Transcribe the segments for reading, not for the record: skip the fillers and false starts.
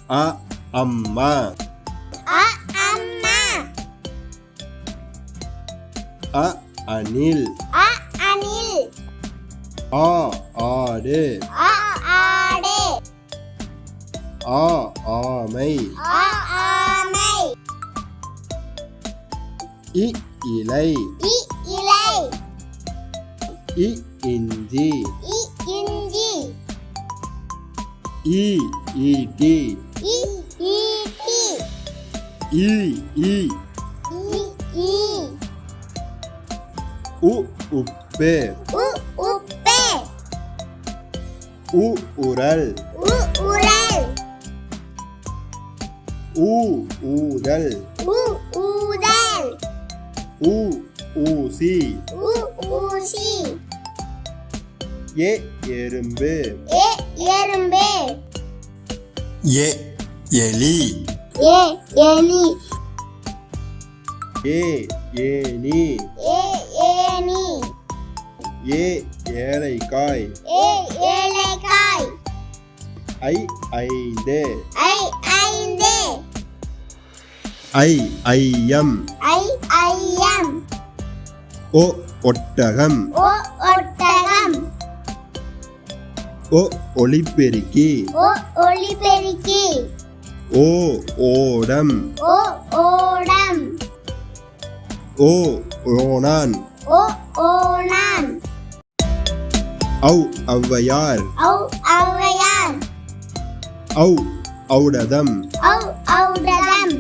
அ அம்மா. அ அம்மா. அ அணில். அ அணில். ஆ ஆடு. அ ஆடு. ஆ ஆமை. அ ஆமை. இ இலை. இ இலை. இ இஞ்சி. இ இஞ்சி. ஈ ஈட்டி. இ ஈட்டி. ஈ ஈ. இ ஈ. உ உப்பு. உ உப்பு. உ உரல். உ உரல். ஊ ஊதல். உ ஊதல். ஊ ஊசி. உ ஊசி. ஏ எறும்பு. ஏ எறும்பு. ஏ எலி. ஏ எலி. ஏ ஏனி. ஏ ஏனி. ஏ ஏலைக்காய். ஏ ஏலைக்காய். ஐ ஐந்து. ஐ ஐந்து. ஐ ஐயம். ஐ ஐயம். ஓ ஒட்டகம். ஓ ஒட்டகம். ஓ ஒலிபெருக்கி. ஓ ஒலிபெருக்கி. ஓ ஓடம். ஓ ஓடம். ஓ ஓணான். ஓ ஓணான். ஔ ஔவையார். ஔ ஔவையார். ஔ ஔடதம். ஔ ஔடதம்.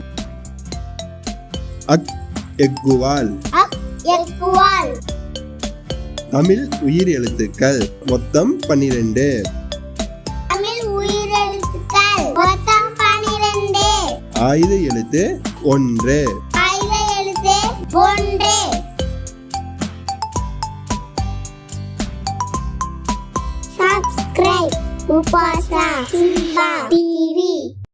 அக் எக்குவால். அக் எக்குவால். தமிழ் உயிர் எழுத்துக்கள் மொத்தம் 12. தமிழ் உயிரெழுத்துக்கள் மொத்தம் 12. ஆயுத எழுத்து 1. ஆயுத எழுத்து 1. Subscribe Upasa Simba TV.